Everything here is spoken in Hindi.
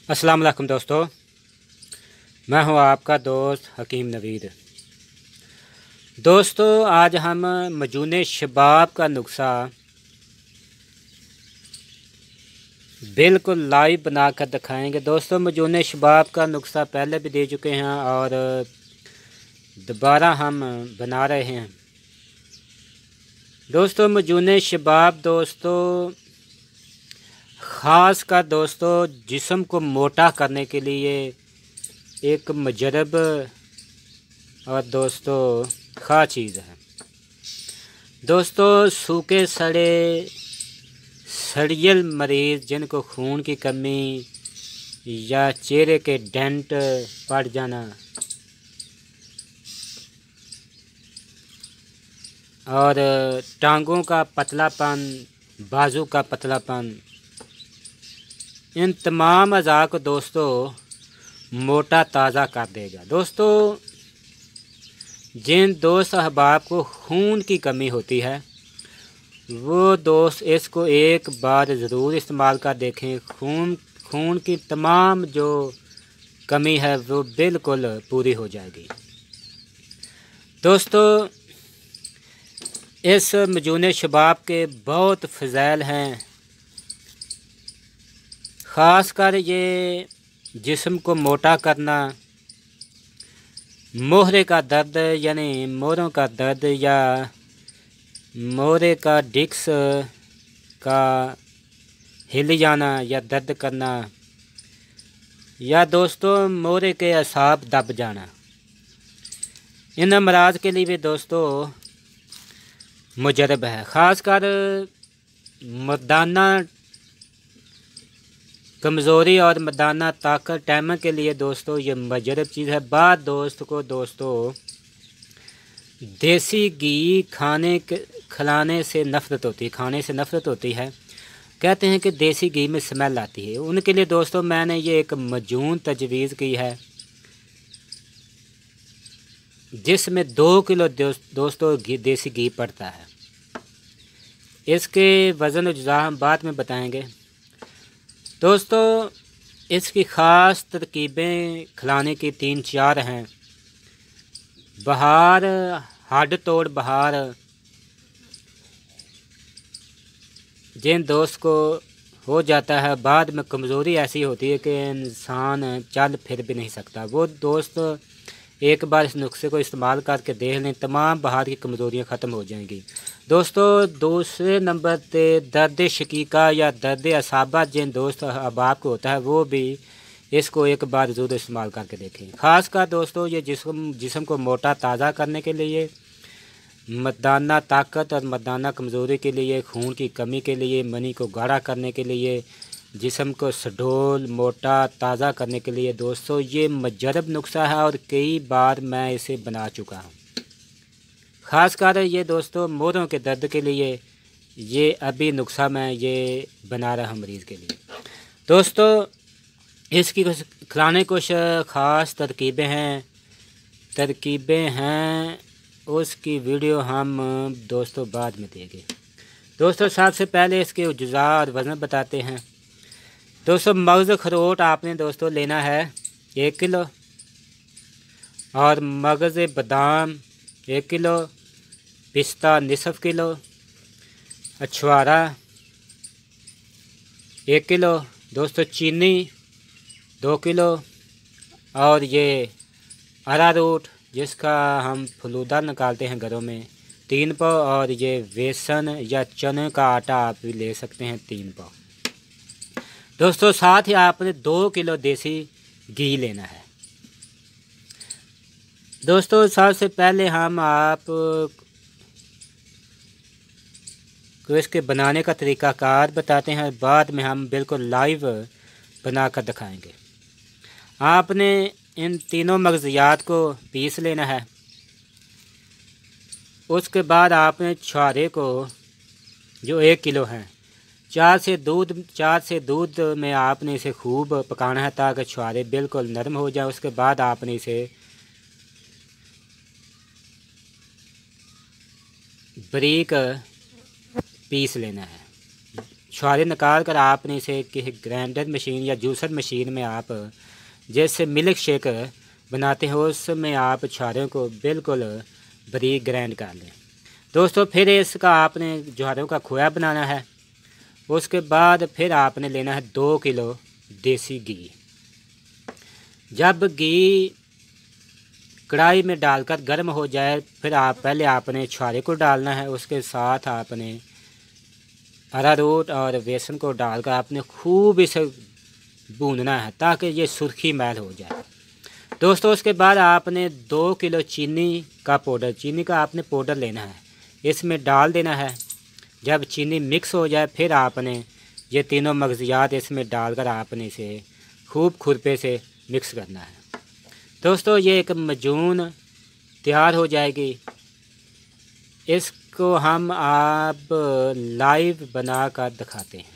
अस्सलाम वालेकुम दोस्तों, मैं हूं आपका दोस्त हकीम नवीद। दोस्तों, आज हम मजून शबाब का नुस्खा बिल्कुल लाइव बनाकर दिखाएंगे। दोस्तों, मजून शबाब का नुस्खा पहले भी दे चुके हैं और दोबारा हम बना रहे हैं। दोस्तों, मजून शबाब ख़ास कर दोस्तों जिस्म को मोटा करने के लिए एक मुजरब और दोस्तों ख़ास चीज़ है। दोस्तों, सूखे सड़ियल मरीज़ जिनको खून की कमी या चेहरे के डेंट पड़ जाना और टांगों का पतलापन, बाजू का पतलापन, इन तमाम अज़ा को दोस्तों मोटा ताज़ा कर देगा। दोस्तों, जिन दोस्त अहबाब को खून की कमी होती है वो दोस्त इसको एक बार ज़रूर इस्तेमाल कर देखें। खून की तमाम जो कमी है वो बिल्कुल पूरी हो जाएगी। दोस्तों, इस मजून शबाब के बहुत फ़ज़ैल हैं। ख़ास कर ये जिस्म को मोटा करना, मोहरे का दर्द यानी मोरों का दर्द या मोहरे का डिस्क का हिल जाना या दर्द करना, या दोस्तों मोहरे के असाब दब जाना, इन अमराज के लिए भी दोस्तों मुजरब है। ख़ास कर मर्दाना कमज़ोरी और मर्दाना ताकत टाइम के लिए दोस्तों ये मुजरब चीज़ है। बाद दोस्त को दोस्तों देसी घी खिलाने से नफ़रत होती है। कहते हैं कि देसी घी में स्मेल आती है। उनके लिए दोस्तों मैंने ये एक मजून तजवीज़ की है जिसमें 2 किलो दोस्तों देसी घी पड़ता है। इसके वज़न अज्जा हम बाद में बताएंगे। दोस्तों, इसकी ख़ास तरकीबें खिलाने की 3-4 हैं। बहार, हड्ड तोड़ बहार, जिन दोस्त को हो जाता है बाद में कमज़ोरी ऐसी होती है कि इंसान चल फिर भी नहीं सकता, वो दोस्त एक बार इस नुस्खे को इस्तेमाल करके देख लें, तमाम बहार की कमज़ोरियाँ ख़त्म हो जाएंगी। दोस्तों, दूसरे नंबर पे दर्द शकीका या दर्द असाबा जिन दोस्त अहबाब को होता है वो भी इसको एक बार ज़रूर इस्तेमाल करके देखें। ख़ास कर दोस्तों ये जिस्म को मोटा ताज़ा करने के लिए, मर्दाना ताकत और मर्दाना कमज़ोरी के लिए, खून की कमी के लिए, मनी को गाढ़ा करने के लिए, जिस्म को सडोल मोटा ताज़ा करने के लिए दोस्तों ये मुजरब नुस्खा है और कई बार मैं इसे बना चुका हूँ। ख़ास कर ये दोस्तों मोरों के दर्द के लिए ये अभी नुस्खा मैं ये बना रहा हूँ मरीज़ के लिए। दोस्तों, इसकी खिलाने कुछ ख़ास तरकीबें हैं, उसकी वीडियो हम दोस्तों बाद में देंगे। दोस्तों, सबसे पहले इसके अज्जा और वज़न बताते हैं। दोस्तों, मगज़ अखरोट आपने दोस्तों लेना है 1 किलो और मगज़ बादाम 1 किलो, पिस्ता निसफ़ किलो, अछवारा 1 किलो, दोस्तों चीनी 2 किलो और ये अरारोट जिसका हम फलूदा निकालते हैं घरों में 3 पाव, और ये बेसन या चने का आटा आप भी ले सकते हैं 3 पाव। दोस्तों, साथ ही आपने 2 किलो देसी घी लेना है। दोस्तों, सबसे पहले हम आपको इसके बनाने का तरीक़ाकार बताते हैं, बाद में हम बिल्कुल लाइव बना कर दिखाएँगे। आपने इन तीनों मगज़ियात को पीस लेना है। उसके बाद आपने छुहारे को जो 1 किलो है 4 से दूध में आपने इसे खूब पकाना है ताकि छुहारे बिल्कुल नरम हो जाए। उसके बाद आपने इसे बारीक पीस लेना है। छुहारे निकाल कर आपने इसे किसी ग्राइंडर मशीन या जूसर मशीन में आप जैसे मिल्क शेक बनाते हैं उसमें आप छुहारों को बिल्कुल बारीक ग्राइंड कर लें। दोस्तों फिर इसका आपने छुहारों का खोया बनाना है। उसके बाद फिर आपने लेना है 2 किलो देसी घी। जब घी कढ़ाई में डालकर गर्म हो जाए फिर पहले आपने छुहारे को डालना है। उसके साथ आपने अरारोट और बेसन को डालकर आपने खूब इसे भूनना है ताकि ये सुर्खी मैल हो जाए। दोस्तों उसके बाद आपने 2 किलो चीनी का आपने पाउडर लेना है, इसमें डाल देना है। जब चीनी मिक्स हो जाए फिर आपने ये तीनों मगज़ियात इसमें डालकर आपने इसे खूब खुरपे से मिक्स करना है। दोस्तों ये एक मजून तैयार हो जाएगी। इसको हम आप लाइव बना कर दिखाते हैं।